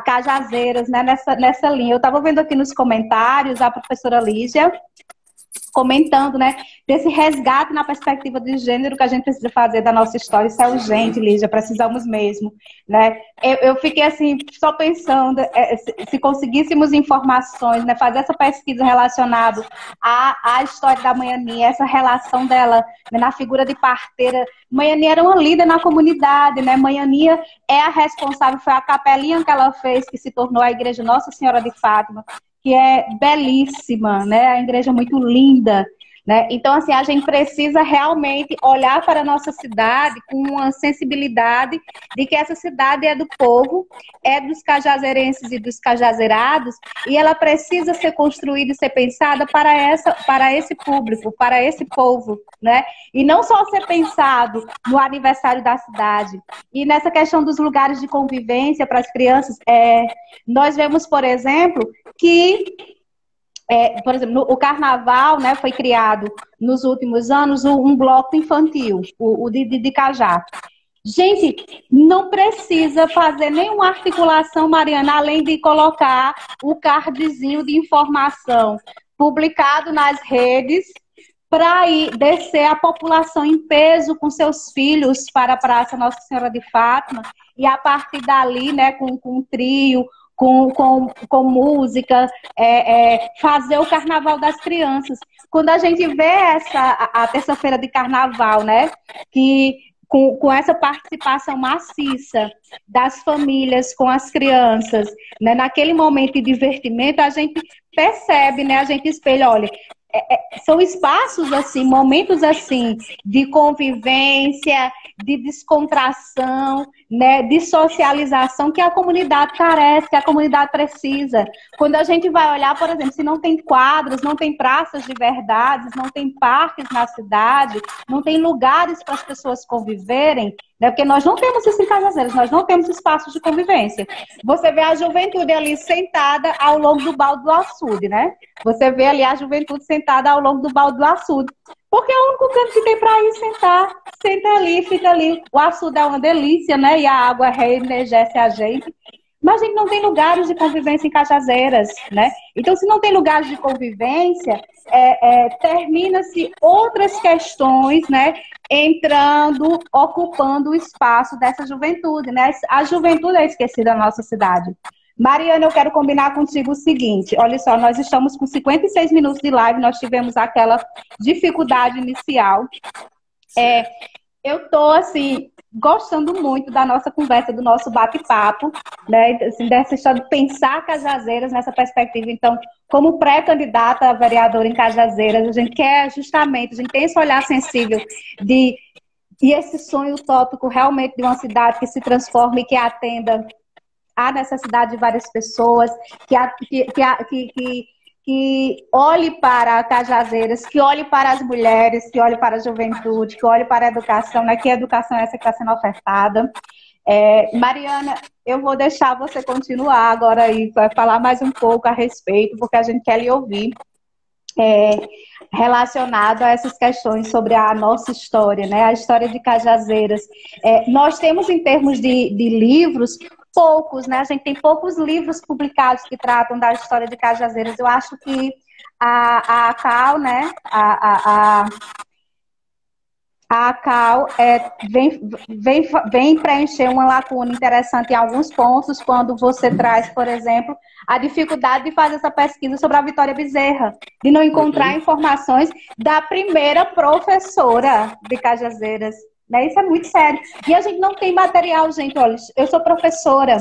Speaker 1: Cajazeiras, né, nessa linha. Eu estava vendo aqui nos comentários a professora Lígia comentando, né, desse resgate na perspectiva de gênero que a gente precisa fazer da nossa história. Isso é urgente, Lígia, precisamos mesmo, né? Eu fiquei assim, só pensando, se conseguíssemos informações, né, fazer essa pesquisa relacionada à história da Maianinha, essa relação dela, né, na figura de parteira. Maianinha era uma líder na comunidade, né? Maianinha é a responsável, foi a capelinha que ela fez, que se tornou a Igreja Nossa Senhora de Fátima, que é belíssima, né? A igreja é muito linda, né? Então, assim, a gente precisa realmente olhar para a nossa cidade com uma sensibilidade de que essa cidade é do povo, é dos cajazeirenses e dos cajazeirados, e ela precisa ser construída e ser pensada para esse público, para esse povo, né? E não só ser pensado no aniversário da cidade. E nessa questão dos lugares de convivência para as crianças, nós vemos, por exemplo, que por exemplo, o carnaval, né, foi criado nos últimos anos um bloco infantil, o de Cajá. Gente, não precisa fazer nenhuma articulação, Mariana, além de colocar o cardzinho de informação publicado nas redes para ir descer a população em peso com seus filhos para a Praça Nossa Senhora de Fátima e a partir dali, né, com um trio, com música, fazer o carnaval das crianças. Quando a gente vê a terça-feira de carnaval, né, que com essa participação maciça das famílias com as crianças, né, naquele momento de divertimento, a gente percebe, né, a gente espelha, olha, são espaços assim, momentos assim, de convivência, de descontração, né, de socialização que a comunidade carece, que a comunidade precisa. Quando a gente vai olhar, por exemplo, se não tem quadros, não tem praças de verdade, não tem parques na cidade, não tem lugares para as pessoas conviverem, né, porque nós não temos isso em Cajazeiras, nós não temos espaços de convivência. Você vê a juventude ali sentada ao longo do balde do açude, né? Você vê ali a juventude sentada ao longo do balde do açude. Porque é o único canto que tem para ir sentar. Senta ali, fica ali. O açude é uma delícia, né? E a água reenergece a gente. Mas a gente não tem lugares de convivência em Cajazeiras, né? Então, se não tem lugares de convivência, termina-se outras questões, né? Entrando, ocupando o espaço dessa juventude, né? A juventude é esquecida na nossa cidade. Mariana, eu quero combinar contigo o seguinte, olha só, nós estamos com 56 minutos de live, nós tivemos aquela dificuldade inicial. Eu tô, assim, gostando muito da nossa conversa, do nosso bate-papo, né, assim, dessa história de pensar Cajazeiras nessa perspectiva. Então, como pré-candidata a vereadora em Cajazeiras, a gente quer justamente, a gente tem esse olhar sensível e esse sonho utópico realmente de uma cidade que se transforme e que atenda a necessidade de várias pessoas, que olhe para Cajazeiras, que olhe para as mulheres, que olhe para a juventude, que olhe para a educação, né? Que a educação é essa que está sendo ofertada. Mariana, eu vou deixar você continuar agora aí, vai falar mais um pouco a respeito, porque a gente quer lhe ouvir. Relacionado a essas questões sobre a nossa história, né? A história de Cajazeiras. Nós temos, em termos de livros, poucos, né? A gente tem poucos livros publicados que tratam da história de Cajazeiras. Eu acho que a CAL, né? A CAL vem preencher uma lacuna interessante em alguns pontos, quando você traz, por exemplo, a dificuldade de fazer essa pesquisa sobre a Vitória Bezerra, de não encontrar informações da primeira professora de Cajazeiras. Né? Isso é muito sério. E a gente não tem material, gente. Olha, eu sou professora.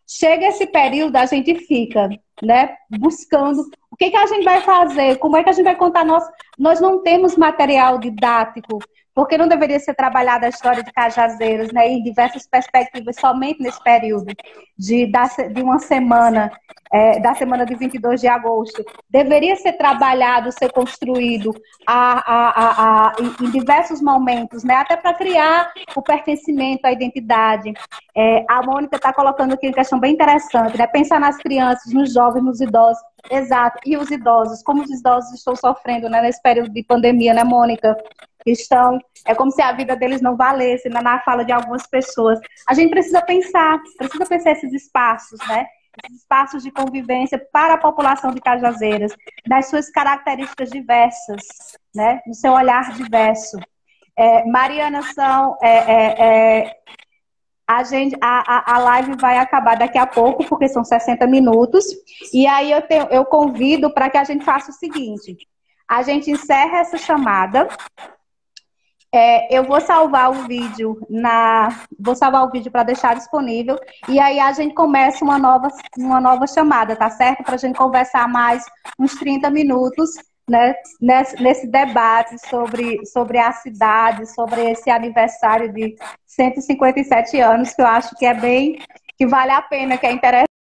Speaker 1: Chega esse período, a gente fica, né, buscando o que a gente vai fazer, como é que a gente vai contar. Nós não temos material didático, porque não deveria ser trabalhada a história de Cajazeiras, né, em diversas perspectivas, somente nesse período de uma semana, da semana de 22 de agosto. Deveria ser trabalhado, ser construído em diversos momentos, né, até para criar o pertencimento, a identidade. A Mônica está colocando aqui uma questão bem interessante, né, pensar nas crianças, nos jovens, nos idosos. Exato. E os idosos, como os idosos estão sofrendo, né, nesse período de pandemia, né, Mônica? É como se a vida deles não valesse, né, na fala de algumas pessoas. A gente precisa pensar esses espaços, né? Esses espaços de convivência para a população de Cajazeiras, nas suas características diversas, né? No seu olhar diverso. Mariana, a live vai acabar daqui a pouco, porque são 60 minutos. E aí eu convido para que a gente faça o seguinte: a gente encerra essa chamada Eu vou salvar o vídeo para deixar disponível e aí a gente começa uma nova chamada, tá certo? Para a gente conversar mais uns 30 minutos, né, nesse debate sobre a cidade, sobre esse aniversário de 157 anos, que eu acho que é bem, que vale a pena, que é interessante.